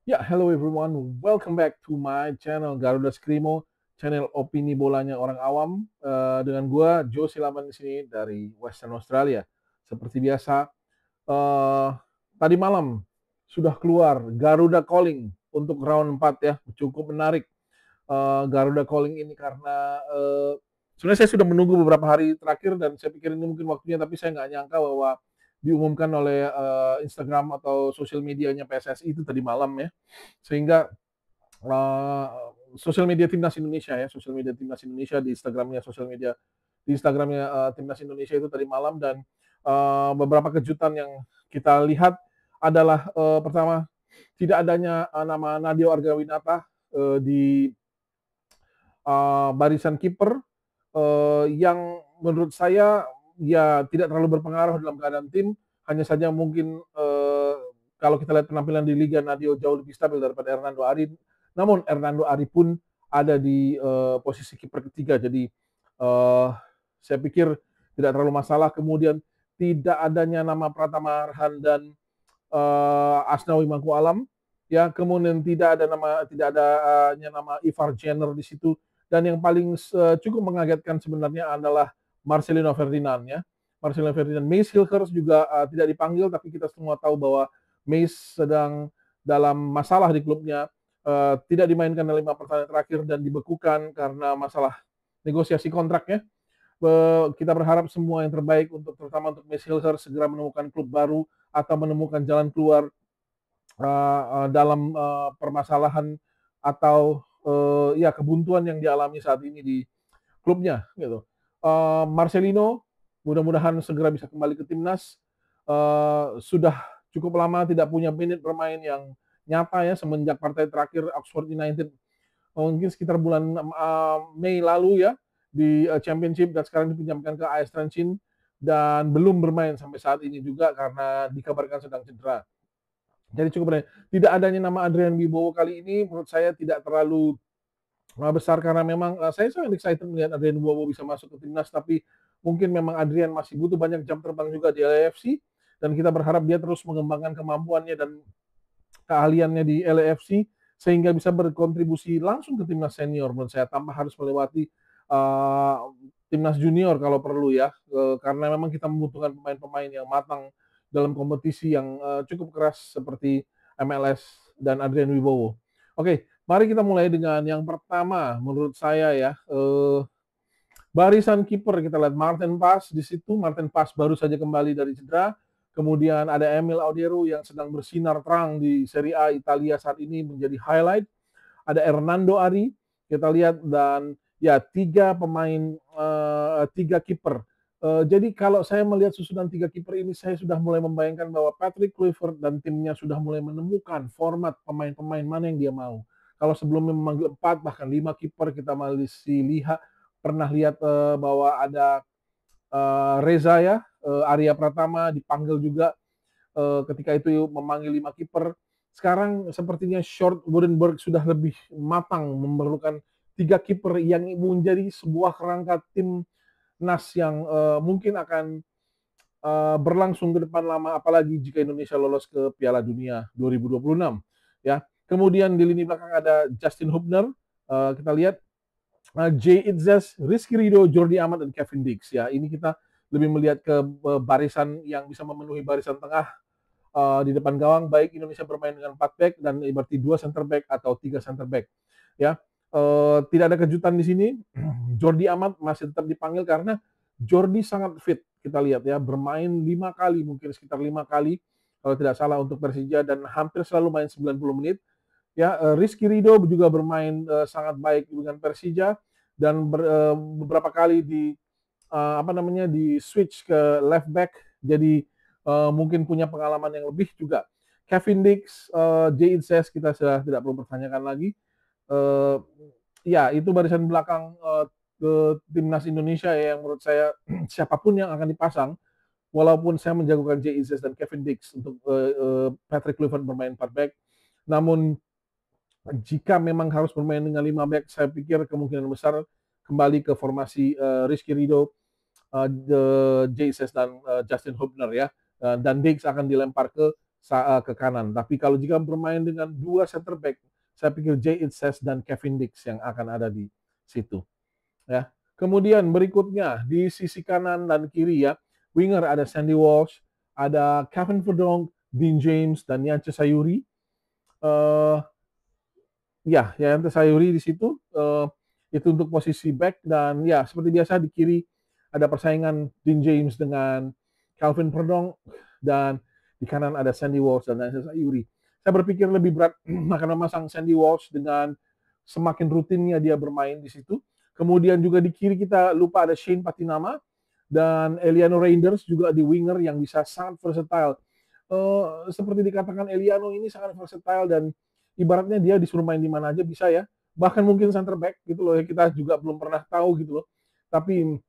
Ya, hello everyone. Welcome back to my channel Garuda Skrimo, channel opini bolanya orang awam. Dengan gua Joe Silaman di sini dari Western Australia. Seperti biasa, eh, tadi malam sudah keluar Garuda Calling untuk round 4 ya. Cukup menarik Garuda Calling ini karena sebenarnya saya sudah menunggu beberapa hari terakhir dan saya pikir ini mungkin waktunya, tapi saya nggak nyangka bahwa diumumkan oleh Instagram atau sosial medianya PSSI itu tadi malam ya, sehingga uh, sosial media timnas Indonesia ya, sosial media timnas Indonesia di Instagramnya timnas Indonesia itu tadi malam. Dan beberapa kejutan yang kita lihat adalah pertama, tidak adanya nama Nadeo Argawinata di barisan kiper, yang menurut saya ya tidak terlalu berpengaruh dalam keadaan tim. Hanya saja mungkin kalau kita lihat penampilan di Liga, Nadio jauh lebih stabil daripada Hernando Ari. Namun Hernando Ari pun ada di posisi kiper ketiga, jadi saya pikir tidak terlalu masalah. Kemudian tidak adanya nama Pratama Arhan dan Asnawi Mangku Alam, ya. Kemudian tidak ada nama Ivar Jenner di situ. Dan yang paling cukup mengagetkan sebenarnya adalah Marcelino Ferdinand ya. Marcelino Ferdinand. Mace Hilgers juga tidak dipanggil, tapi kita semua tahu bahwa Mace sedang dalam masalah di klubnya. Tidak dimainkan dalam 5 pertandingan terakhir dan dibekukan karena masalah negosiasi kontraknya. Kita berharap semua yang terbaik untuk, terutama untuk Mace Hilgers, segera menemukan klub baru atau menemukan jalan keluar dalam permasalahan atau ya kebuntuan yang dialami saat ini di klubnya gitu. Marcelino mudah-mudahan segera bisa kembali ke timnas. Sudah cukup lama tidak punya menit bermain yang nyata ya, semenjak partai terakhir Oxford United mungkin sekitar bulan Mei lalu ya, di Championship, dan sekarang dipinjamkan ke AS Trencin dan belum bermain sampai saat ini juga karena dikabarkan sedang cedera. Jadi cukup benar. Tidak adanya nama Adrian Wibowo kali ini menurut saya tidak terlalu besar, karena memang saya sangat excited melihat Adrian Wibowo bisa masuk ke timnas, tapi mungkin memang Adrian masih butuh banyak jam terbang juga di LAFC, dan kita berharap dia terus mengembangkan kemampuannya dan keahliannya di LAFC sehingga bisa berkontribusi langsung ke timnas senior menurut saya, tanpa harus melewati timnas junior kalau perlu ya. Karena memang kita membutuhkan pemain-pemain yang matang dalam kompetisi yang cukup keras seperti MLS dan Adrian Wibowo. Oke, mari kita mulai dengan yang pertama menurut saya ya. Barisan kiper kita lihat Martin Paes di situ. Martin Paes baru saja kembali dari cedera. Kemudian ada Emil Audero yang sedang bersinar terang di Serie A Italia saat ini, menjadi highlight. Ada Hernando Ari kita lihat, dan ya tiga kiper. Jadi kalau saya melihat susunan tiga kiper ini, saya sudah mulai membayangkan bahwa Patrick Kluivert dan timnya sudah mulai menemukan format pemain-pemain mana yang dia mau. Kalau sebelumnya memanggil 4 bahkan 5 kiper, kita masih lihat, pernah lihat bahwa ada Reza ya, Arya Pratama dipanggil juga ketika itu memanggil 5 kiper. Sekarang sepertinya Short Woodenberg sudah lebih matang, memerlukan 3 kiper yang menjadi sebuah kerangka tim NAS yang mungkin akan berlangsung ke depan lama, apalagi jika Indonesia lolos ke Piala Dunia 2026 ya. Kemudian di lini belakang ada Justin Hubner, kita lihat Jay Itzes, Rizky Ridho, Jordi Amat, dan Kevin Dix ya. Ini kita lebih melihat ke barisan yang bisa memenuhi barisan tengah di depan gawang, baik Indonesia bermain dengan 4 back dan berarti 2 center back atau 3 center back ya. Tidak ada kejutan di sini. Jordi Amat masih tetap dipanggil karena Jordi sangat fit, kita lihat ya, bermain 5 kali, mungkin sekitar 5 kali kalau tidak salah untuk Persija, dan hampir selalu main 90 menit ya. Rizky Ridho juga bermain sangat baik dengan Persija, dan beberapa kali di switch ke left back, jadi mungkin punya pengalaman yang lebih juga. Kevin Dix, Jay Inces kita sudah tidak perlu pertanyakan lagi. Uh, ya, itu barisan belakang ke timnas Indonesia ya, yang menurut saya siapapun yang akan dipasang, walaupun saya menjagokan Jay Inces dan Kevin Dix untuk Patrick Kluivert bermain 4 back, namun jika memang harus bermain dengan 5 back, saya pikir kemungkinan besar kembali ke formasi Rizky Ridho, Jaces dan Justin Hubner ya. Dan Diggs akan dilempar ke ke kanan. Tapi kalau jika bermain dengan 2 center back, saya pikir Jay Itzes dan Kevin Dix yang akan ada di situ, ya. Kemudian berikutnya di sisi kanan dan kiri ya, winger ada Sandy Walsh, ada Kevin Verdonk, Dean James dan Yance Sayuri. Ya, Yance Sayuri di situ. Itu untuk posisi back, dan ya seperti biasa di kiri ada persaingan Dean James dengan Calvin Verdonk, dan di kanan ada Sandy Walsh dan Yance Sayuri. Saya berpikir lebih berat akan memasang Sandy Walsh dengan semakin rutinnya dia bermain di situ. Kemudian juga di kiri kita lupa ada Shane Patinama dan Eliano Reinders juga di winger yang bisa sangat versatile. Seperti dikatakan, Eliano ini sangat versatile dan ibaratnya dia disuruh main di mana aja bisa ya. Bahkan mungkin center back gitu loh, kita juga belum pernah tahu gitu loh. Tapi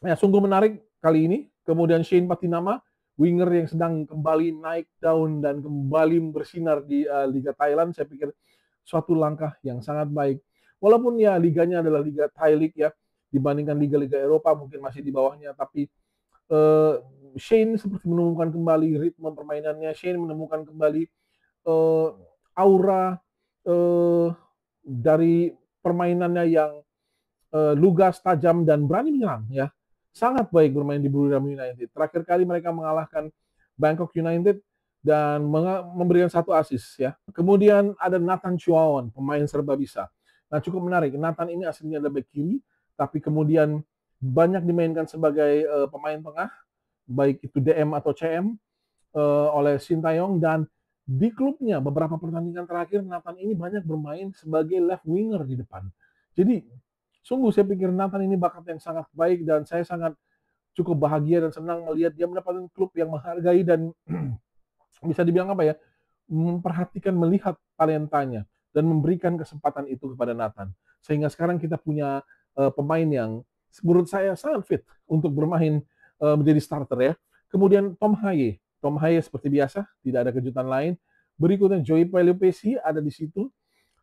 ya sungguh menarik kali ini. Kemudian Shane Patinama, winger yang sedang kembali naik daun dan kembali bersinar di Liga Thailand, saya pikir suatu langkah yang sangat baik. Walaupun ya liganya adalah Liga Thai League ya, dibandingkan liga-liga Eropa mungkin masih di bawahnya, tapi Shane seperti menemukan kembali ritme permainannya. Shane menemukan kembali aura dari permainannya yang lugas, tajam, dan berani menyerang ya. Sangat baik bermain di Buriram United. Terakhir kali mereka mengalahkan Bangkok United dan memberikan 1 assist ya. Kemudian ada Nathan Chuaon, pemain serba bisa. Nah, cukup menarik. Nathan ini aslinya adalah back kiri, tapi kemudian banyak dimainkan sebagai pemain tengah, baik itu DM atau CM oleh Sintayong, dan di klubnya beberapa pertandingan terakhir Nathan ini banyak bermain sebagai left winger di depan. Jadi sungguh saya pikir Nathan ini bakat yang sangat baik, dan saya sangat cukup bahagia dan senang melihat dia mendapatkan klub yang menghargai dan bisa dibilang apa ya, memperhatikan, melihat talentanya dan memberikan kesempatan itu kepada Nathan. Sehingga sekarang kita punya pemain yang menurut saya sangat fit untuk bermain menjadi starter ya. Kemudian Tom Haye. Tom Haye seperti biasa, tidak ada kejutan lain. Berikutnya Joey Pelupessy ada di situ.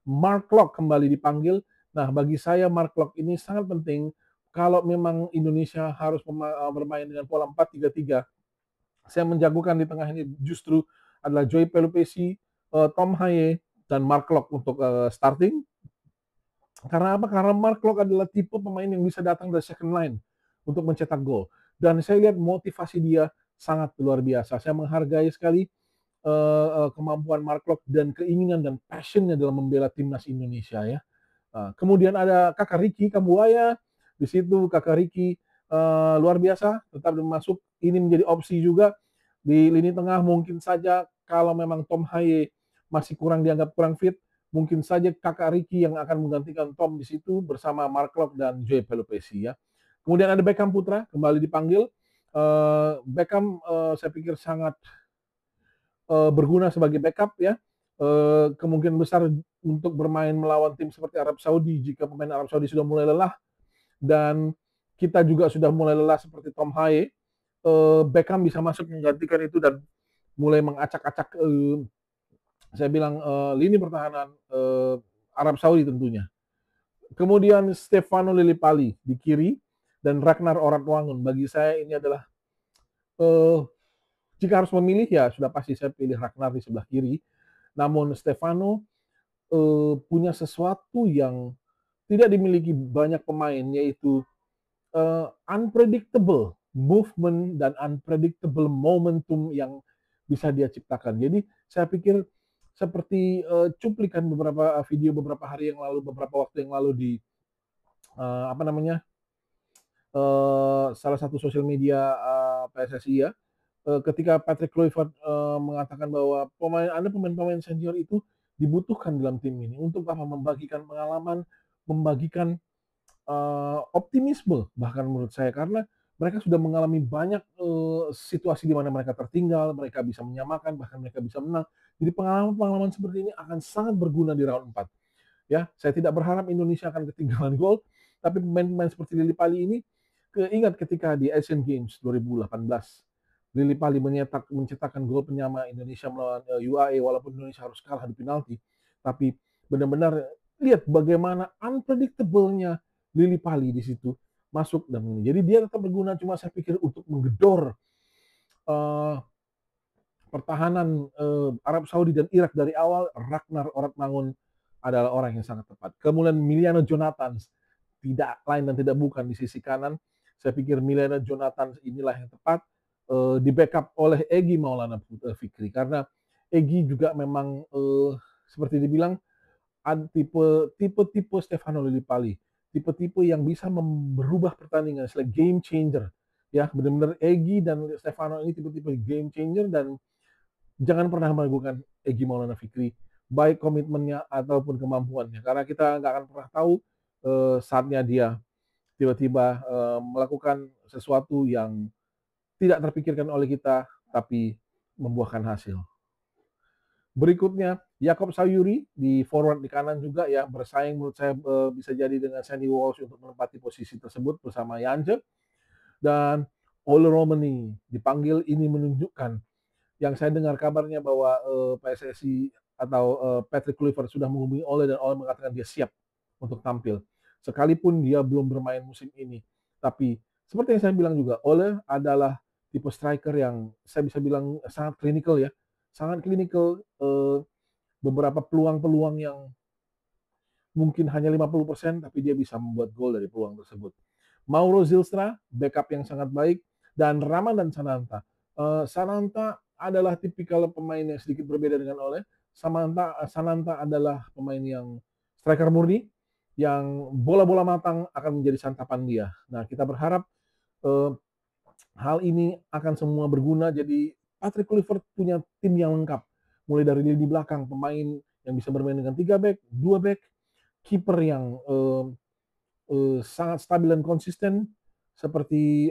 Mark Locke kembali dipanggil. Nah, bagi saya Mark Locke ini sangat penting kalau memang Indonesia harus bermain dengan pola 4-3-3. Saya menjagokan di tengah ini justru adalah Joey Pelupessy, Tom Haye, dan Mark Locke untuk starting. Karena apa? Karena Mark Locke adalah tipe pemain yang bisa datang dari second line untuk mencetak gol. Dan saya lihat motivasi dia sangat luar biasa. Saya menghargai sekali kemampuan Mark Locke dan keinginan dan passionnya dalam membela timnas Indonesia ya. Kemudian ada Kakak Ricky Kambuaya di situ. Kakak Ricky luar biasa, tetap masuk. Ini menjadi opsi juga di lini tengah. Mungkin saja kalau memang Tom Haye masih dianggap kurang fit, mungkin saja Kakak Ricky yang akan menggantikan Tom di situ bersama Mark Locke dan Joey Pelupessy ya. Kemudian ada Beckham Putra kembali dipanggil. Beckham saya pikir sangat berguna sebagai backup ya. Kemungkinan besar untuk bermain melawan tim seperti Arab Saudi jika pemain Arab Saudi sudah mulai lelah, dan kita juga sudah mulai lelah seperti Tom Haye. Beckham bisa masuk menggantikan itu dan mulai mengacak-acak saya bilang lini pertahanan Arab Saudi tentunya. Kemudian Stefano Lillipali di kiri dan Ragnar Oratwangun. Bagi saya ini adalah jika harus memilih ya sudah pasti saya pilih Ragnar di sebelah kiri. Namun Stefano punya sesuatu yang tidak dimiliki banyak pemain, yaitu unpredictable movement dan unpredictable momentum yang bisa dia ciptakan. Jadi saya pikir seperti cuplikan beberapa video beberapa hari yang lalu, beberapa waktu yang lalu di salah satu sosial media PSSI ya, ketika Patrick Kluivert mengatakan bahwa pemain-pemain senior itu dibutuhkan dalam tim ini untuk apa? Membagikan pengalaman, membagikan optimisme bahkan menurut saya, karena mereka sudah mengalami banyak situasi di mana mereka tertinggal, mereka bisa menyamakan, bahkan mereka bisa menang. Jadi pengalaman-pengalaman seperti ini akan sangat berguna di round 4. Ya, saya tidak berharap Indonesia akan ketinggalan gol, tapi pemain-pemain seperti Lillipali ini ingat ketika di Asian Games 2018. Lillipali mencetakkan gol penyama Indonesia melawan UAE walaupun Indonesia harus kalah di penalti. Tapi benar-benar lihat bagaimana unpredictable-nya Lillipali di situ masuk dan jadi dia tetap berguna, cuma saya pikir untuk menggedor pertahanan Arab Saudi dan Irak dari awal, Ragnar Oratmangun adalah orang yang sangat tepat. Kemudian Miliano Jonathans, tidak lain dan tidak bukan di sisi kanan. Saya pikir Miliano Jonathans inilah yang tepat, di backup oleh Egy Maulana Fikri, karena Egy juga memang seperti dibilang tipe Stefano Lillipali, tipe-tipe yang bisa merubah pertandingan, istilah game changer. Ya, benar-benar Egy dan Stefano ini tipe-tipe game changer, dan jangan pernah meragukan Egy Maulana Fikri, baik komitmennya ataupun kemampuannya, karena kita nggak akan pernah tahu saatnya dia tiba-tiba melakukan sesuatu yang tidak terpikirkan oleh kita, tapi membuahkan hasil. Berikutnya, Jakob Sayuri di forward di kanan juga ya, bersaing menurut saya bisa jadi dengan Sandy Walsh untuk menempati posisi tersebut bersama Jantje. Dan Ole Romani dipanggil, ini menunjukkan, yang saya dengar kabarnya bahwa PSSI atau Patrick Kluivert sudah menghubungi Ole, dan Ole mengatakan dia siap untuk tampil. Sekalipun dia belum bermain musim ini. Tapi seperti yang saya bilang juga, Ole adalah tipe striker yang saya bisa bilang sangat klinikal ya. Sangat klinikal, beberapa peluang-peluang yang mungkin hanya 50%, tapi dia bisa membuat gol dari peluang tersebut. Mauro Zylstra, backup yang sangat baik, dan Ramadan Sananta. Sananta adalah tipikal pemain yang sedikit berbeda dengan Ole. Sananta adalah pemain yang striker murni, yang bola-bola matang akan menjadi santapan dia. Nah, kita berharap hal ini akan semua berguna. Jadi Patrick Kluivert punya tim yang lengkap, mulai dari lini belakang, pemain yang bisa bermain dengan 3 back, 2 back, kiper yang sangat stabil dan konsisten seperti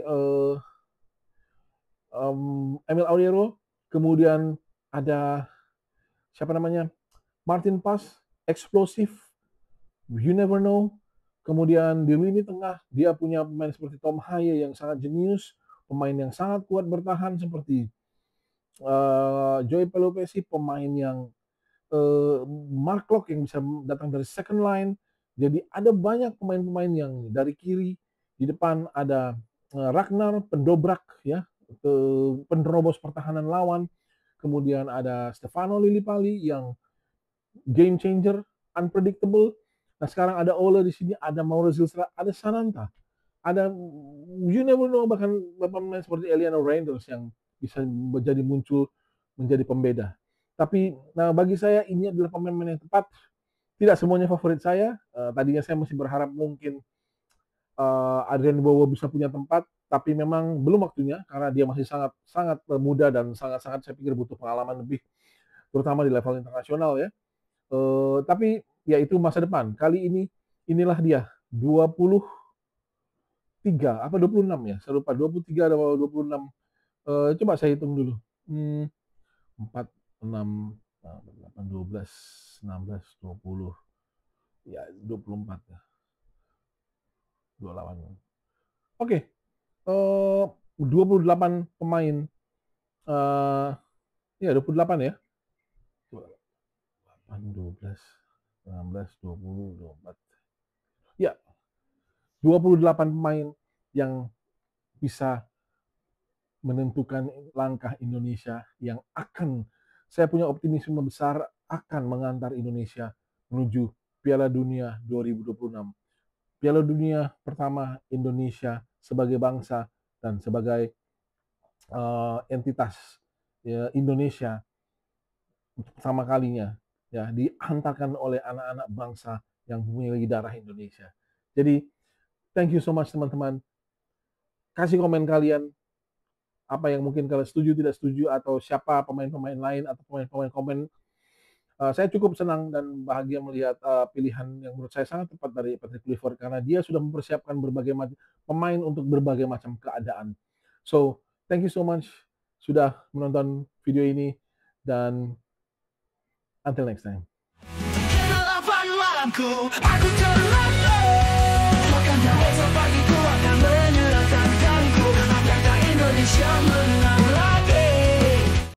Emil Auriero, kemudian ada siapa namanya, Martin Paz, eksplosif, you never know. Kemudian di lini tengah dia punya pemain seperti Tom Haye yang sangat jenius, pemain yang sangat kuat bertahan seperti Joey Pelopesi, pemain yang Mark Locke yang bisa datang dari second line. Jadi ada banyak pemain-pemain yang dari kiri, di depan ada Ragnar, pendobrak ya, penerobos pertahanan lawan. Kemudian ada Stefano Lillipali yang game changer, unpredictable. Nah, sekarang ada Ole di sini, ada Mauro Zylstra, ada Sananta, ada you never know, bahkan pemain seperti Eliano Reinders yang bisa menjadi muncul menjadi pembeda. Tapi nah, bagi saya ini adalah pemain-pemain yang tepat. Tidak semuanya favorit saya. Tadinya saya masih berharap mungkin Adrian Bowo bisa punya tempat, tapi memang belum waktunya karena dia masih sangat muda dan sangat saya pikir butuh pengalaman lebih, terutama di level internasional ya. Tapi ya itu masa depan. Kali ini inilah dia 23 apa 26 ya, saya lupa 23 atau 26. Coba saya hitung dulu. 4, 6, 8, 12, 16, 20, ya 24 ya. 28. Oke. 28 pemain. Ya 28 ya. 8, 12, 16, 20, 24. Ya. 28 pemain yang bisa menentukan langkah Indonesia, yang akan, saya punya optimisme besar, akan mengantar Indonesia menuju Piala Dunia 2026. Piala Dunia pertama Indonesia sebagai bangsa dan sebagai entitas ya, Indonesia pertama kalinya ya dihantarkan oleh anak-anak bangsa yang memiliki darah Indonesia. Jadi thank you so much teman-teman. Kasih komen kalian, apa yang mungkin kalian setuju, tidak setuju, atau siapa pemain-pemain lain atau pemain-pemain komen. Saya cukup senang dan bahagia melihat pilihan yang menurut saya sangat tepat dari Patrick Kluivert, karena dia sudah mempersiapkan berbagai macam pemain untuk berbagai macam keadaan. So, thank you so much sudah menonton video ini, dan until next time. Indonesia menang lagi.